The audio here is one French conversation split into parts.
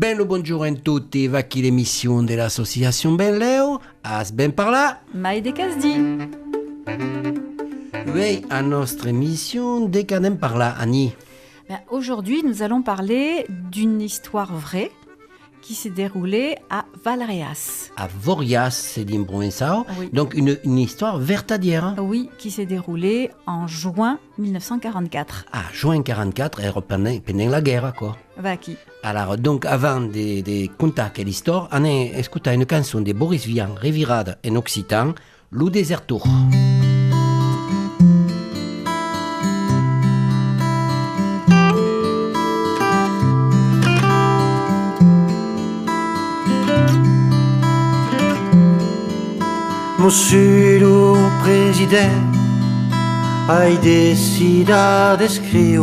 Ben le bonjour a tutti, va qui l'émission de l'association Ben Leo, as ben par là. Maïde Casdi. Oui, à notre émission de Canem par là, Annie. Aujourd'hui, nous allons parler d'une histoire vraie qui s'est déroulée à Valréas. À Vorias, c'est dit en provençal. Oui. Donc une histoire vertadière. Oui, qui s'est déroulée en juin 1944. Ah, juin 44, pendant la guerre, quoi. Va qui? Alors, donc, avant de contar quelle histoire, on a écouté une chanson de Boris Vian, revirada en occitan, Lou Desertour. Monsieur le Président a décidé d'escrire,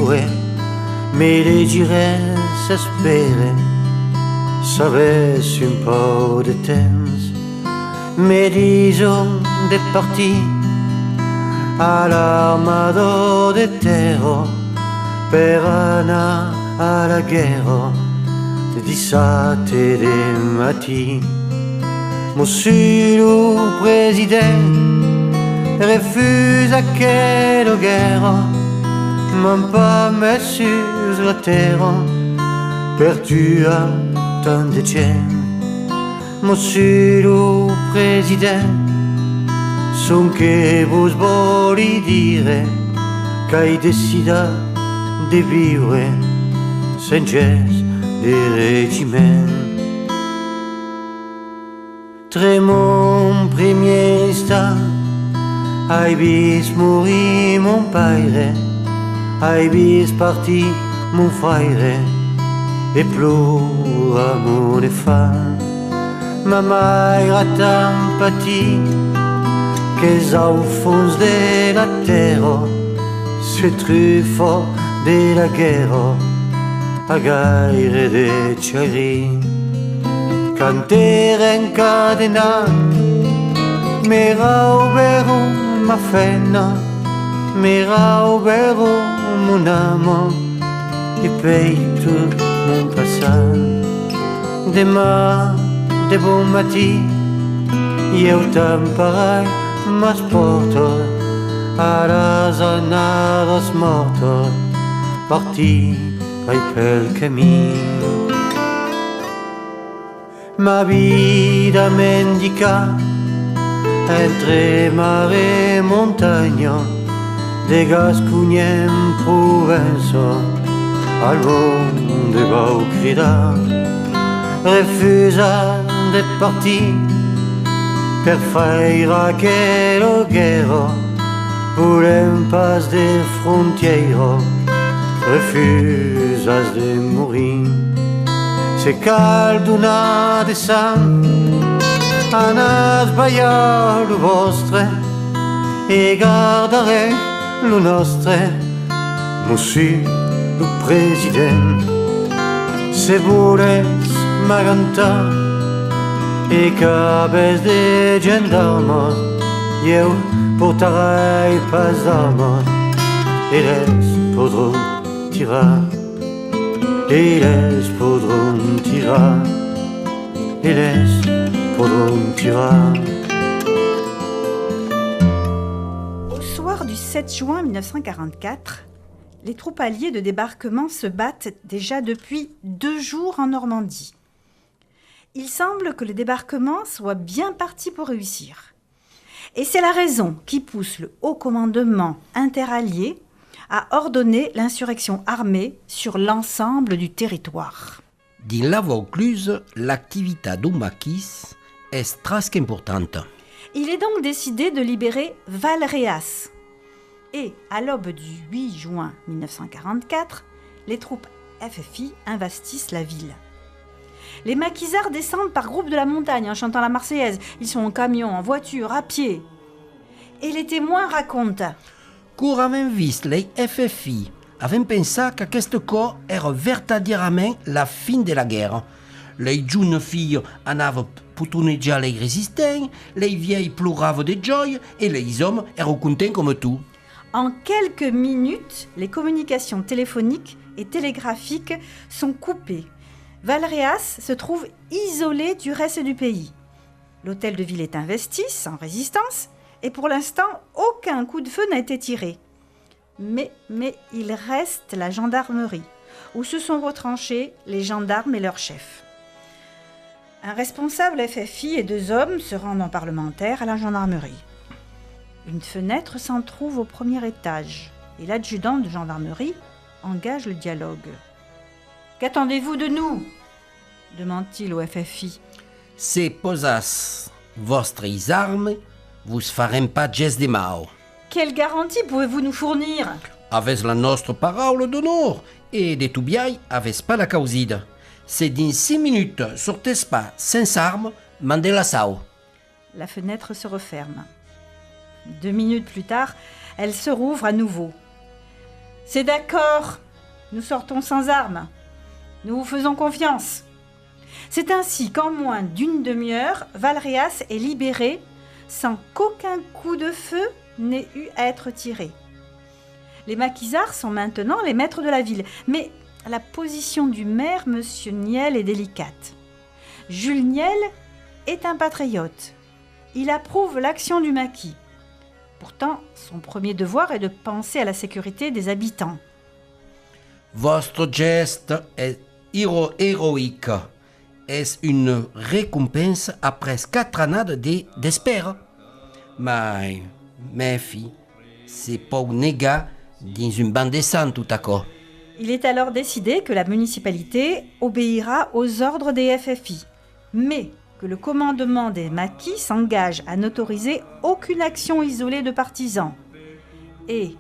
mais les dirais s'espérer, savait un peu de temps, mais disons des partis à l'armada de terre, per anar à la guerre, de 17 de matin. Monsieur le Président refuse quelle guerre, même pas mettre sur la terre, per tuer tant de gens. Monsieur le Président, son que vous voulez dire qu'il décide de vivre sans geste de régiment. Très mon premier instant, ai vist mourir mon père, ai vist partir mon frère, et pleura mon enfant. Ma mère a tant pâti, que au fond de la terre, se trouve de la guerre, a gaire de chagrin. Quand era encadenat, m'era ouvert ma fenna, m'era ouvert mon âme, et paye tout mon passat. Demain, de bon matin, io t'emparai m'asporto a las anades mortes, parti ai pel camino. Ma vida mendica entre mare e montagna, de Gascugne en Provence, al vent de vau cridar, refusa de partir per faire quelle guerre, volem pas de frontières, refusas de mourir. Se cal donar de sang, anat ballar lo vostre, e gardaré lo nostre. Monsieur le Président, se voles m'agantar, e cabes de gendarme, eu portaré pas d'armes, et les podront tirar. Et les podront tirar, et les podront tirar. Au soir du 7 juin 1944, les troupes alliées de débarquement se battent déjà depuis 2 jours en Normandie. Il semble que le débarquement soit bien parti pour réussir. Et c'est la raison qui pousse le haut commandement interallié a ordonné l'insurrection armée sur l'ensemble du territoire. Dans la Vaucluse, l'activité du maquis est très importante. Il est donc décidé de libérer Valréas. Et à l'aube du 8 juin 1944, les troupes FFI investissent la ville. Les maquisards descendent par groupes de la montagne en chantant la Marseillaise. Ils sont en camion, en voiture, à pied. Et les témoins racontent: Quand avons vu les FFI, avons pensé qu'aquest corps era vertadièrament la fin de la guerre. Les jeunes filles anaven putonnejar les résistants, les vieilles pleuraven de joie et les hommes étaient contents comme tout. En quelques minutes, les communications téléphoniques et télégraphiques sont coupées. Valréas se trouve isolé du reste du pays. L'hôtel de ville est investi, sans résistance, et pour l'instant, aucun coup de feu n'a été tiré. Mais il reste la gendarmerie, où se sont retranchés les gendarmes et leurs chefs. Un responsable FFI et 2 hommes se rendent en parlementaire à la gendarmerie. Une fenêtre s'en trouve au premier étage, et l'adjudant de gendarmerie engage le dialogue. « Qu'attendez-vous de nous ?» demande-t-il au FFI. « Se posas vostres armes, vous farem pas gest de mal. »« Quelle garantie pouvez-vous nous fournir ?»« Avec la nostra parole d'honneur, et de tout bien, avec pas la causide. C'est dans 6 minutes, sortez pas sans armes, mandez la sao. » La fenêtre se referme. 2 minutes plus tard, elle se rouvre à nouveau. « C'est d'accord, nous sortons sans armes. Nous vous faisons confiance. » C'est ainsi qu'en moins d'une demi-heure, Valréas est libéré sans qu'aucun coup de feu n'ait eu à être tiré. Les maquisards sont maintenant les maîtres de la ville, mais la position du maire, M. Niel, est délicate. Jules Niel est un patriote. Il approuve l'action du maquis. Pourtant, son premier devoir est de penser à la sécurité des habitants. Votre geste est héroïque. Est une récompense après 4 années d'espère. Mais, mes filles, c'est pas un gars dans une bande de sang tout à coup. Il est alors décidé que la municipalité obéira aux ordres des FFI, mais que le commandement des maquis s'engage à n'autoriser aucune action isolée de partisans et,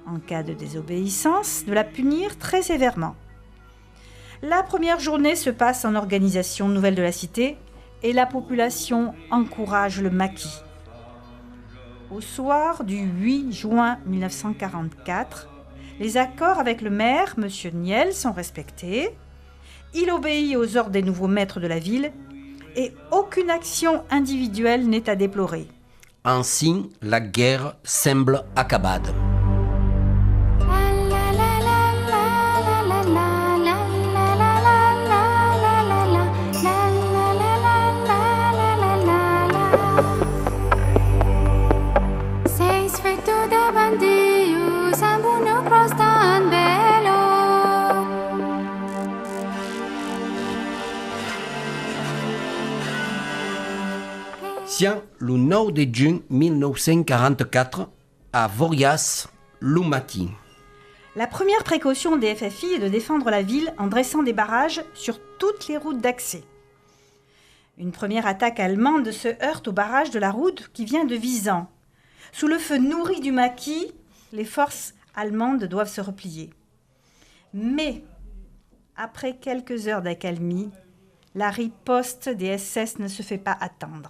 en cas de désobéissance, de la punir très sévèrement. La première journée se passe en organisation nouvelle de la cité et la population encourage le maquis. Au soir du 8 juin 1944, les accords avec le maire, M. Niel, sont respectés. Il obéit aux ordres des nouveaux maîtres de la ville et aucune action individuelle n'est à déplorer. Ainsi, la guerre semble acabée. Tiens, le 9 de juin 1944, à Vorias, le matin. La première précaution des FFI est de défendre la ville en dressant des barrages sur toutes les routes d'accès. Une première attaque allemande se heurte au barrage de la route qui vient de Visan. Sous le feu nourri du maquis, les forces allemandes doivent se replier. Mais, après quelques heures d'accalmie, la riposte des SS ne se fait pas attendre.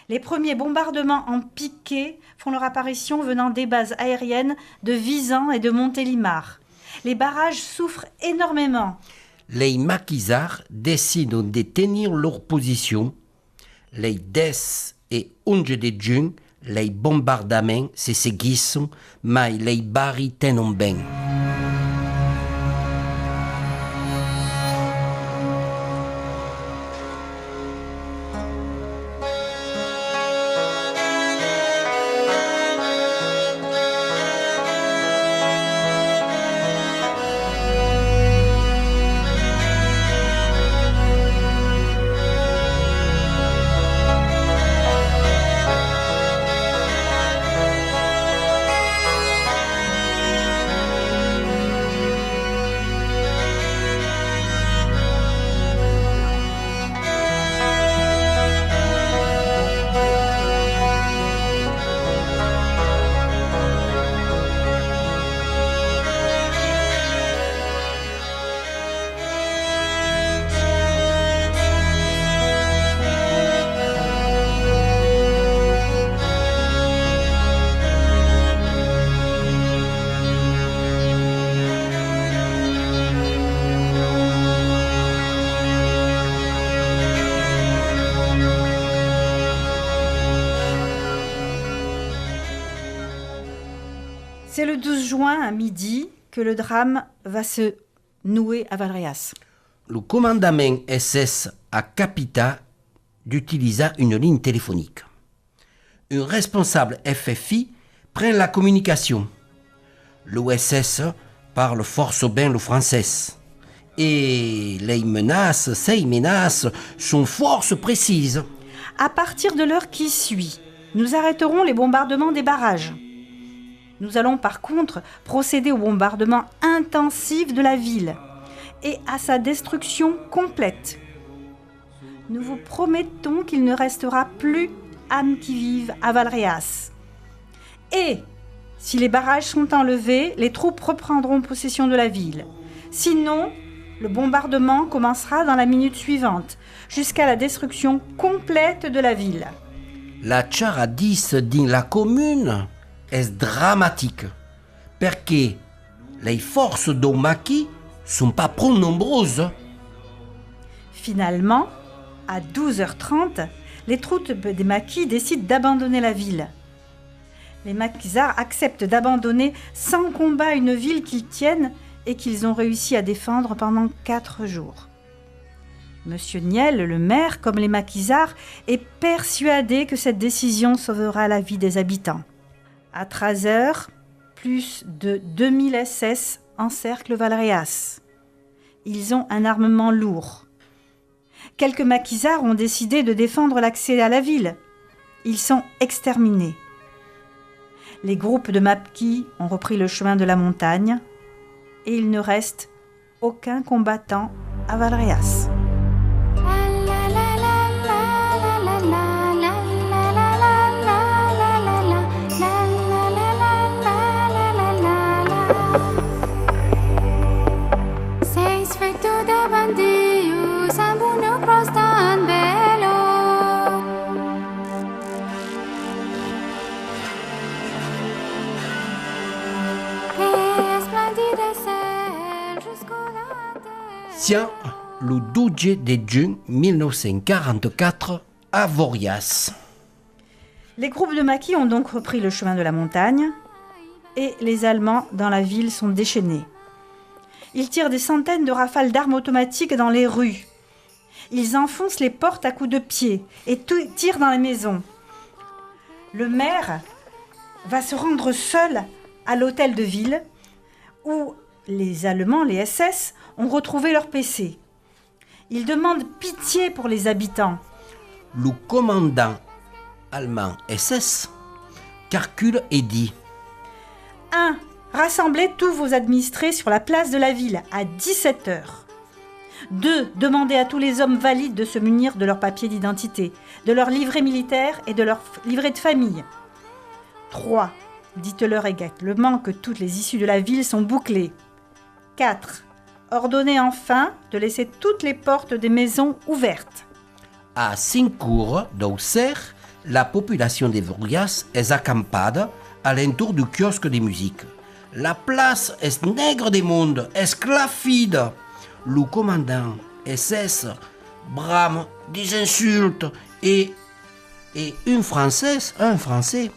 Les premiers bombardements en piqué font leur apparition venant des bases aériennes de Visan et de Montélimar. Les barrages souffrent énormément. Les maquisards décident de tenir leur position. Les 10 et 11 de juin, les bombardements se seguissent, mais les barils tiennent bien. C'est le 12 juin à midi que le drame va se nouer à Valréas. le commandement SS a capita d'utiliser une ligne téléphonique. Un responsable FFI prend la communication. L'OSS parle fort bien le français. Et ces menaces sont fort précises. À partir de l'heure qui suit, nous arrêterons les bombardements des barrages. Nous allons par contre procéder au bombardement intensif de la ville et à sa destruction complète. Nous vous promettons qu'il ne restera plus âme qui vive à Valréas. Et si les barrages sont enlevés, les troupes reprendront possession de la ville. Sinon, le bombardement commencera dans la minute suivante, jusqu'à la destruction complète de la ville. La charadis dans la commune est dramatique, perché les forces do maquis sont pas trop nombreuses. Finalement, à 12h30, les troupes des maquis décident d'abandonner la ville. Les maquisards acceptent d'abandonner sans combat une ville qu'ils tiennent et qu'ils ont réussi à défendre pendant 4 jours. Monsieur Niel, le maire, comme les maquisards, est persuadé que cette décision sauvera la vie des habitants. À 13h, plus de 2000 SS encerclent Valréas. Ils ont un armement lourd. Quelques maquisards ont décidé de défendre l'accès à la ville. Ils sont exterminés. Les groupes de maquis ont repris le chemin de la montagne et il ne reste aucun combattant à Valréas. Tiens, le 12 de juin 1944 à Vorias. Les groupes de maquis ont donc repris le chemin de la montagne et les Allemands dans la ville sont déchaînés. Ils tirent des centaines de rafales d'armes automatiques dans les rues. Ils enfoncent les portes à coups de pied et tirent dans les maisons. Le maire va se rendre seul à l'hôtel de ville où les Allemands, les SS, ont retrouvé leur PC. Il demande pitié pour les habitants. Le commandant allemand SS calcule et dit 1. Rassemblez tous vos administrés sur la place de la ville à 17h. 2. Demandez à tous les hommes valides de se munir de leurs papiers d'identité, de leur livret militaire et de leur livret de famille. 3. Dites-leur également que toutes les issues de la ville sont bouclées. 4. Ordonnez enfin de laisser toutes les portes des maisons ouvertes. À 5 cours d'Auxerre, la population de Vorias est accampade à l'entour du kiosque de musique. La place est nègre des mondes, esclavide. Le commandant SS brame des insultes et un Français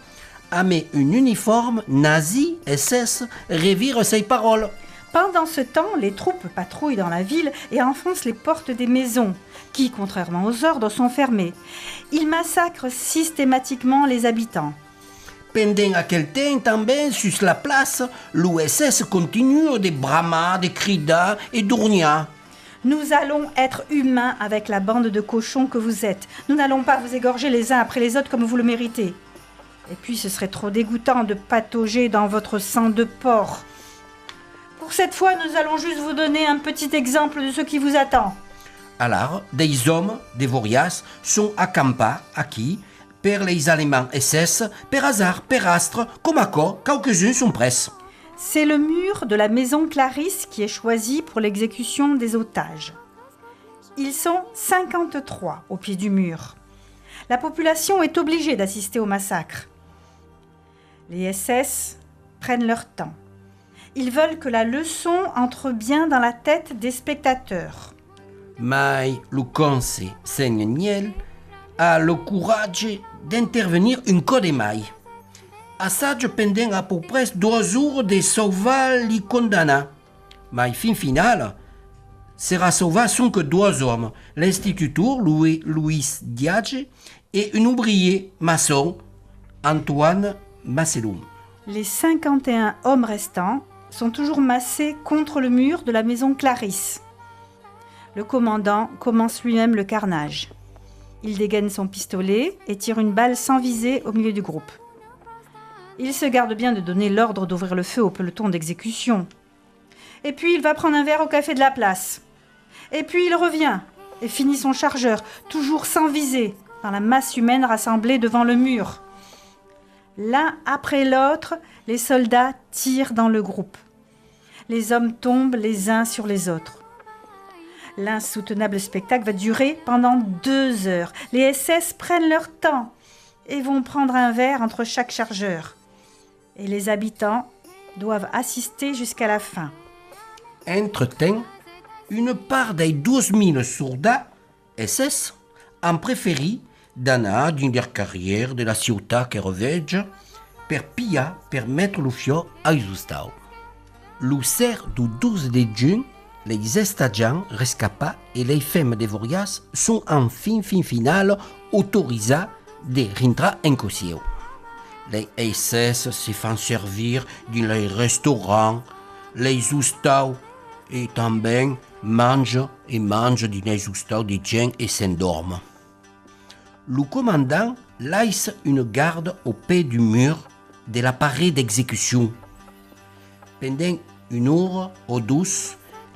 a mis un uniforme nazi SS revire ses paroles. Pendant ce temps, les troupes patrouillent dans la ville et enfoncent les portes des maisons, qui, contrairement aux ordres, sont fermées. Ils massacrent systématiquement les habitants. Pendant aquel temps, també, sur la place, l'USS continue de bramer, de crier et d'ourgner. Nous allons être humains avec la bande de cochons que vous êtes. Nous n'allons pas vous égorger les uns après les autres comme vous le méritez. Et puis, ce serait trop dégoûtant de patauger dans votre sang de porc. Pour cette fois, nous allons juste vous donner un petit exemple de ce qui vous attend. Alors, des hommes de Vorias sont accampés aquí per les Allemands SS, per hasard, per astre, comme à quoi, quelques-uns sont près. C'est le mur de la maison Clarisse qui est choisi pour l'exécution des otages. Ils sont 53 au pied du mur. La population est obligée d'assister au massacre. Les SS prennent leur temps. Ils veulent que la leçon entre bien dans la tête des spectateurs. Mais le conseil Niel a le courage d'intervenir un coup de maille. Assage pendant à peu près 2 jours de sauver les condamnés. Mais fin final, Sera sauvé sont que 2 hommes, l'instituteur Louis Diage et un ouvrier maçon, Antoine Masselum. Les 51 hommes restants sont toujours massés contre le mur de la maison Clarisse. Le commandant commence lui-même le carnage. Il dégaine son pistolet et tire une balle sans visée au milieu du groupe. Il se garde bien de donner l'ordre d'ouvrir le feu au peloton d'exécution. Et puis il va prendre un verre au café de la place. Et puis il revient et finit son chargeur, toujours sans visée, dans la masse humaine rassemblée devant le mur. L'un après l'autre, les soldats tirent dans le groupe. Les hommes tombent les uns sur les autres. L'insoutenable spectacle va durer pendant 2 heures. Les SS prennent leur temps et vont prendre un verre entre chaque chargeur. Et les habitants doivent assister jusqu'à la fin. Entre-temps, une part des 12 000 soldats SS ont préféré d'anar dans leur carrière de la ciutat que revege per pia per mettre le fio a Justau. Le soir du 12 de juin, les estagiants rescapats et les femmes de Vorias sont en finale autorisés de rentrer en Cosio. Les SS se font servir dans les restaurants, les Justau et também mangent dans les Justau de gens et s'endorment. Le commandant laisse une garde au pied du mur de l'appareil d'exécution. Pendant 1 heure ou 2,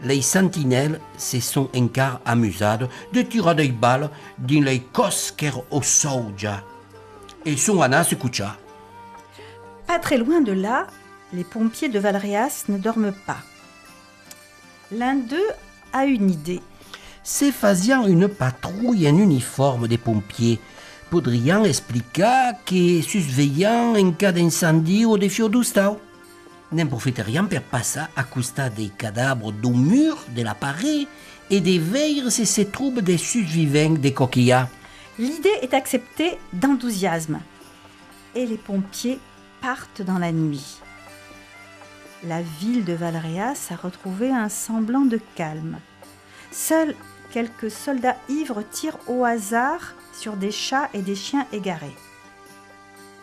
les sentinelles se sont encore amusées de tirer des balles dans les cosques aux soldats et sont allés se coucher. Pas très loin de là, les pompiers de Valréas ne dorment pas. L'un d'eux a une idée. Se faisant une patrouille en uniforme de pompiers, podrian expliquer que surveillant en cas d'incendie ou de feu d'Ustau. N'en profiterions per passer à costat des cadavres du mur de l'appareil et de veiller si se trouvent des survivants des coquillas. L'idée est acceptée d'enthousiasme et les pompiers partent dans la nuit. La ville de Valréas a retrouvé un semblant de calme. Seuls quelques soldats ivres tirent au hasard sur des chats et des chiens égarés.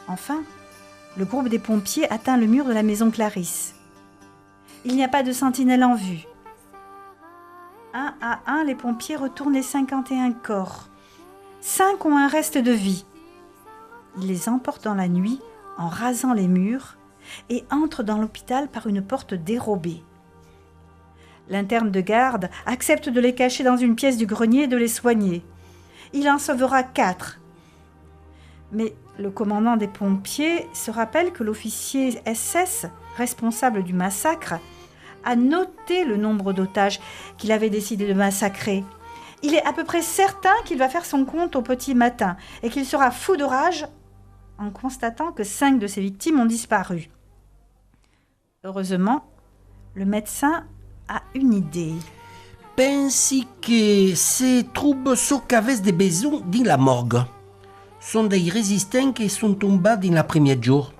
Enfin, le groupe des pompiers atteint le mur de la maison Clarisse. Il n'y a pas de sentinelle en vue. Un à un, les pompiers retournent les 51 corps. 5 ont un reste de vie. Ils les emportent dans la nuit en rasant les murs et entrent dans l'hôpital par une porte dérobée. L'interne de garde accepte de les cacher dans une pièce du grenier et de les soigner. Il en sauvera 4. Mais le commandant des pompiers se rappelle que l'officier SS, responsable du massacre, a noté le nombre d'otages qu'il avait décidé de massacrer. Il est à peu près certain qu'il va faire son compte au petit matin et qu'il sera fou de rage en constatant que 5 de ses victimes ont disparu. Heureusement, le médecin a une idée. Pensi que se trouvent ceux qui avaient des besoins dans la morgue. Sont des résistants qui sont tombés dans la première jour.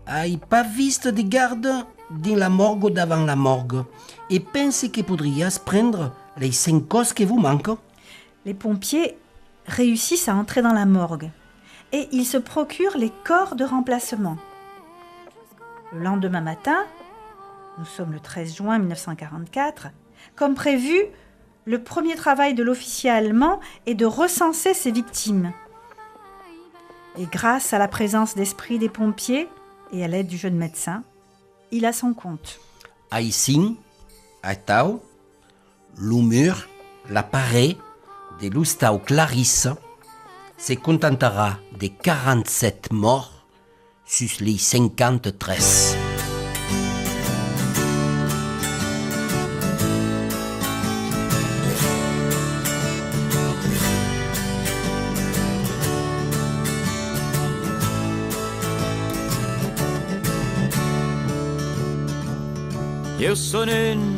Ai pas visto de garde dans la morgue ou devant la morgue et pense que podrias prendre les 5 cosses qui vous manquent. Les pompiers réussissent à entrer dans la morgue et ils se procurent les corps de remplacement. Le lendemain matin, nous sommes le 13 juin 1944, comme prévu, le premier travail de l'officier allemand est de recenser ses victimes. Et grâce à la présence d'esprit des pompiers et à l'aide du jeune médecin, il a son compte. Ici, à Tau, l'humeur, l'appareil de l'Ustau Clarisse se contentera de 47 morts sur les 53. Io sono un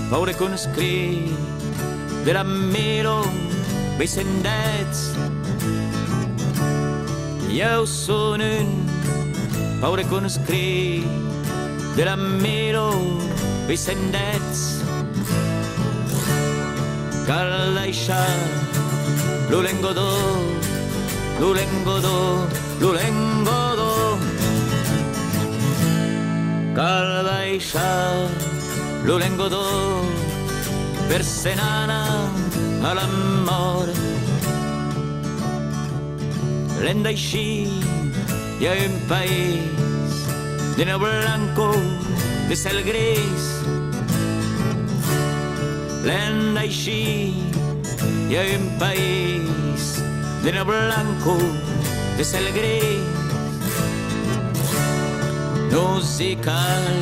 paure conscrit de la melo besendets. Io sono un paure conscrit de la melo besendets. Galaisha, lulengodo, lulengodo, lulengodo. Galaisha, lulengodo, per senana all'amore. L'endaishi, y hay un país de no blanco, de sal gris. L'endaishi, y hay un país de no blanco, de sal gris. Musical,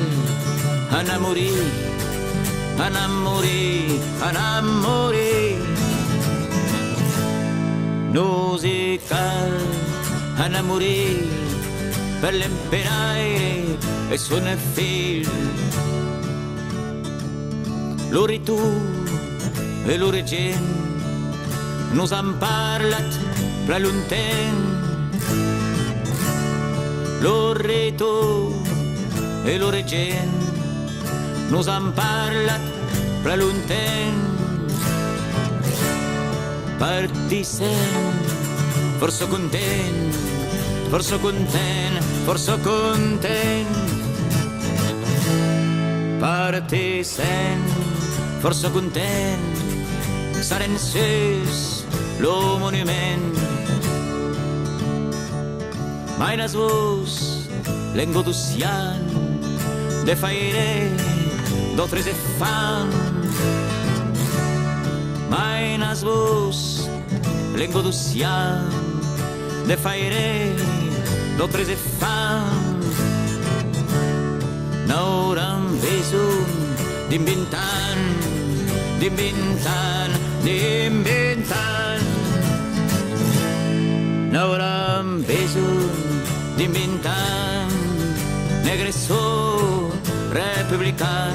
anamori, anamori, anamori. Musical, anamori, per l'impenaire e suona fil. L'ori tu e l'origine nous en parlat pla lunten. L'ori tu e l'origine nous en parlat pla lunten. Partisen, forse content, forse content, forse content. Partisen, forse content, saren sus lo monument. Mainas vos, l'engodusian, de faire, d'altres e fan. Mainas vos, l'engodusian, de faire, d'altres e fan. N'hauran besoin d'inventant, d'inventant, d'inventant. N'hauran besoin d'inventant, negresso republican.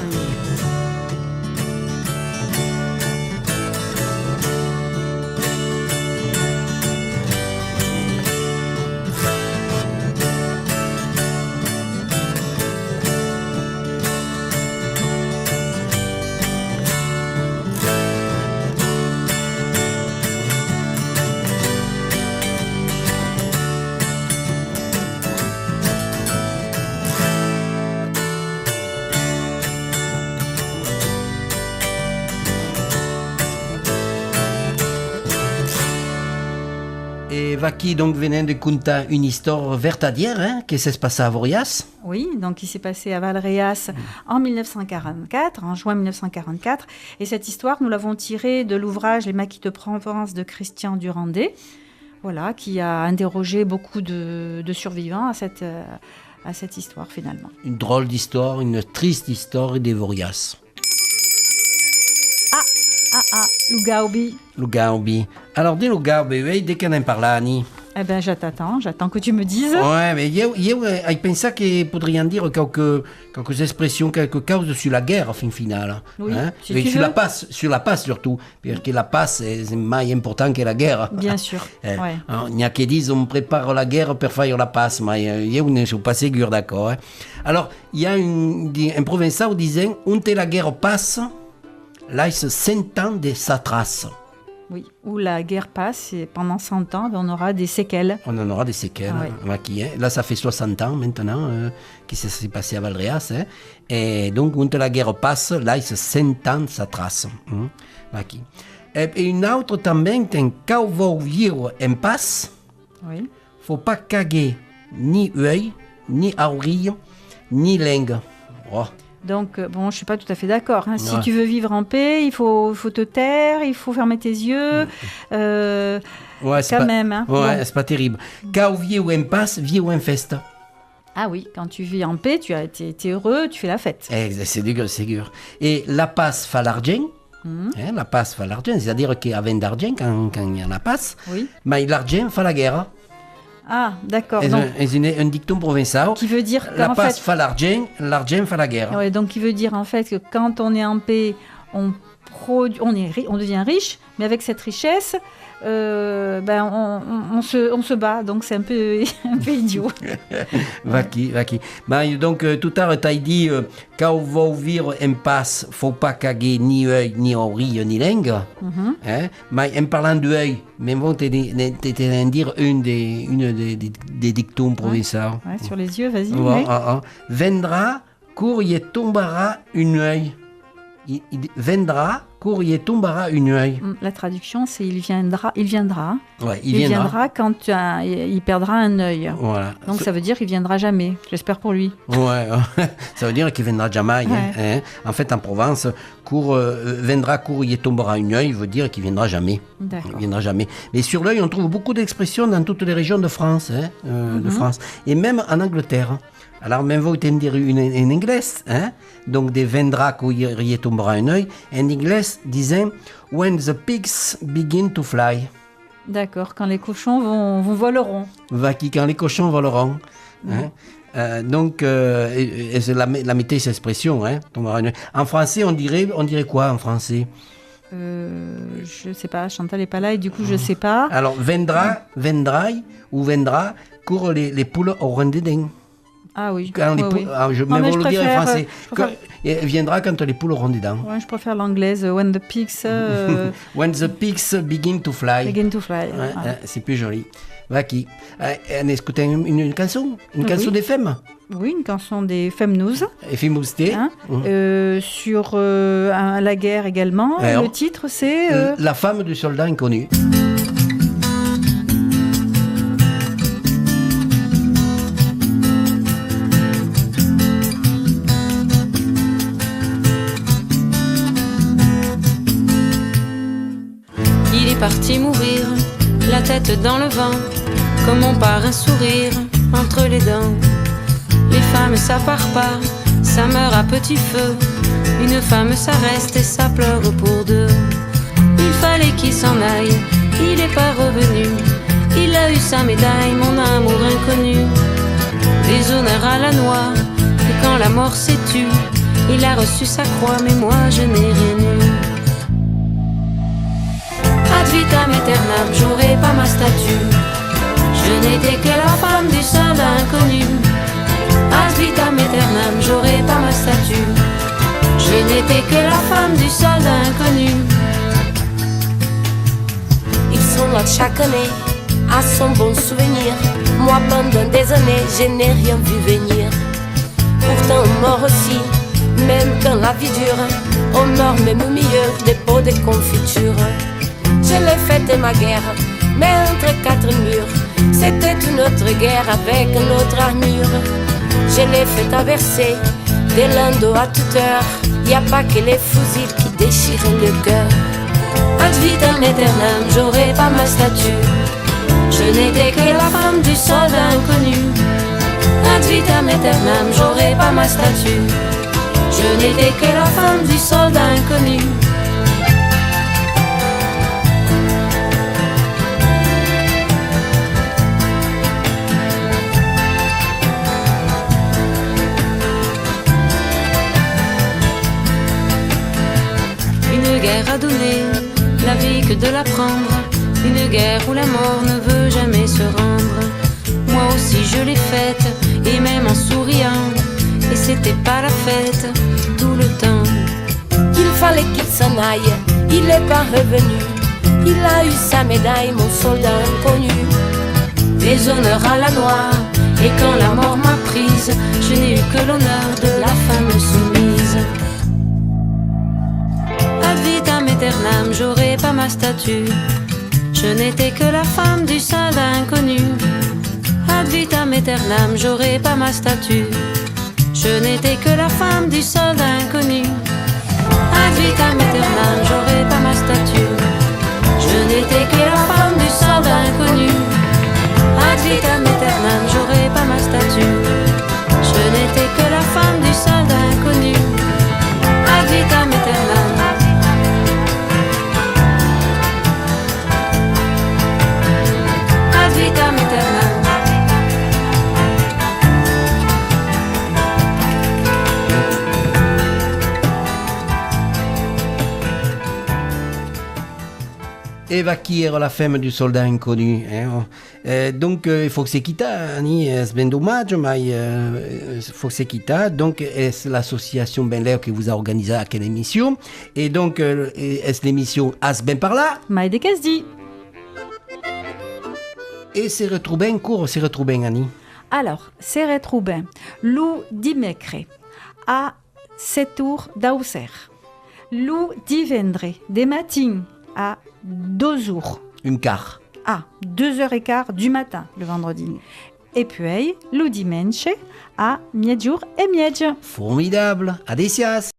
Et Vaki donc venait de conter une histoire vertadière, hein, qui s'est passée à Vorias. Oui, donc il s'est passé à Valréas en 1944, en juin 1944. Et cette histoire, nous l'avons tirée de l'ouvrage Les Maquis de Provence de Christian Durandé, voilà, qui a interrogé beaucoup de survivants à cette histoire finalement. Une drôle d'histoire, une triste histoire des Vorias. Lugaubi. Lugaubi. Alors, des Lugaubi, oui, dès qu'on en parle, Annie. Eh bien, j'attends que tu me dises. Ouais, mais je pense que pourrions dire quelques expressions, quelques causes sur la guerre, fin finale. Oui, hein? si Mais tu sur veux. la paix surtout, parce que la paix, c'est plus important que la guerre. Bien sûr, ouais. Il n'y a que disent, on prépare la guerre pour faire la paix, mais je ne suis pas sûr, d'accord. Hein? Alors, il y a un provençal qui disait, où la guerre passe, laisse 100 ans de sa trace. Oui, où la guerre passe et pendant 100 ans, on aura des séquelles. On en aura des séquelles. Ouais. Là, ça fait 60 ans maintenant que ça s'est passé à Valréas. Hein. Et donc, quand la guerre passe, là, il se 100 ans sa trace. Et une autre também, quand vous vivre en passe, Oui. faut pas caguer ni œil, ni oreille, ni langue. Oh. Donc, bon, je ne suis pas tout à fait d'accord. Hein. Si Ouais. tu veux vivre en paix, il faut te taire, il faut fermer tes yeux. Ouais, c'est Quand pas, même. Hein. Ouais, Bon. c'est pas terrible. Quand vous vivre en passe, vivre en feste. Ah oui, quand tu vis en paix, tu es heureux, tu fais la fête. C'est sûr. Et la passe fa l'argent. Hein, la passe fa l'argent, c'est-à-dire qu'avant d'argent, quand il y en a passe, Oui. mais l'argent fa la guerre. Ah, d'accord. C'est Donc, un dicton provençal. qui veut dire La qu'en passe fait... fa l'argent, l'argent fa la guerre. Ouais, donc, qui veut dire en fait que quand on est en paix, on devient riche, mais avec cette richesse, on se bat, donc c'est un peu idiot. Vaki. Donc, tout à l'heure, tu as dit, quand on va ouvrir un passe, faut pas caguer ni œil, ni oreille, ni langue. Mais en parlant d'œil, mais bon, tu es dire une des dictons provençaux. Ouais, sur les yeux, vas-y. Ouais. Vendra, court y tombera une œil. Vendra, court y tombera une œil. La traduction, c'est il viendra. Ouais, il viendra quand il perdra un œil. Voilà. Donc ça veut dire qu'il viendra jamais. J'espère pour lui. Ouais, ça veut dire qu'il viendra jamais. Ouais. En fait, en Provence, vendra, court y tombera une œil veut dire qu'il viendra jamais. D'accord. Il viendra jamais. Mais sur l'œil, on trouve beaucoup d'expressions dans toutes les régions de France, de France, et même en Angleterre. Alors, même vous tenez dire une en anglais, donc des vendra quand il tombera un œil. En anglais, disant when the pigs begin to fly. D'accord, quand les cochons vont voleront. Quand les cochons voleront. Donc, c'est la mettez cette expression, tombera un œil. En français, on dirait quoi en français? Je sais pas, Chantal n'est pas là et du coup, je sais pas. Alors, vendra courent les poules au rondedin. Ah oui. Je vais vous le dire en français. Il viendra quand les poules auront des dents. Ouais, je préfère l'anglaise. When the pigs... When the pigs begin to fly. Begin to fly. C'est plus joli. Vaki. On écoute une chanson? Une chanson des femmes? Oui, une chanson des Femmes-Nous. Et Fimousté. Sur la guerre également. Le titre, c'est... La femme du soldat inconnu. Parti mourir, la tête dans le vent, comme on part un sourire entre les dents. Les femmes ça part pas, ça meurt à petit feu. Une femme ça reste et ça pleure pour deux. Il fallait qu'il s'en aille, il est pas revenu. Il a eu sa médaille, mon amour inconnu. Des honneurs à la noix, et quand la mort s'est tue, il a reçu sa croix, mais moi je n'ai rien eu. Ad vitam aeternam, j'aurai pas ma statue. Je n'étais que la femme du soldat inconnu. Ad vitam aeternam, j'aurai pas ma statue. Je n'étais que la femme du soldat inconnu. Ils sont là chaque année, à son bon souvenir. Moi pendant des années, je n'ai rien vu venir. Pourtant on meurt aussi, même quand la vie dure. On meurt même au milieu des pots de confiture. Je l'ai faite ma guerre, mais entre quatre murs. C'était une autre guerre avec une autre armure. Je l'ai fait traverser des landes à toute heure. Y a pas que les fusils qui déchirent le cœur. Ad vitam aeternam, j'aurai pas ma statue. Je n'étais que la femme du soldat inconnu. Ad vitam aeternam, j'aurai pas ma statue. Je n'étais que la femme du soldat inconnu. À donner la vie que de la prendre. Une guerre où la mort ne veut jamais se rendre. Moi aussi je l'ai faite, et même en souriant. Et c'était pas la fête tout le temps. Il fallait qu'il s'en aille, il est pas revenu. Il a eu sa médaille, mon soldat inconnu. Des honneurs à la noix, et quand la mort m'a prise, je n'ai eu que l'honneur de la femme soumise. Ad vitam aeternam, j'aurai pas ma statue. Je n'étais que la femme du soldat inconnu. Ad vitam aeternam, j'aurai pas ma statue. Je n'étais que la femme du soldat inconnu. Ad vitam aeternam, j'aurai pas ma statue. Je n'étais que la femme du soldat inconnu. Ad vitam aeternam, j'aurai pas ma statue. Je n'étais que la femme du soldat inconnu. Ad vitam aeternam. Vitam aeternam. Eva qui est la femme du soldat inconnu. Donc, Foxe Kita, Annie, c'est bien dommage, mais Foxe Kita, donc, est l'association Ben Leo qui vous a organisé à quelle émission. Et donc, est l'émission As Ben par là. Mai de Casdi. Et c'est retrouvé en cours, c'est retrouvé, Annie. Alors, c'est retrouvé le dimecre à 7h d'Auxerre. Le divendre des matins à 2h. Une quart. À 2h15 du matin, le vendredi. Et puis, le dimanche à 12h30. Formidable. Adesias.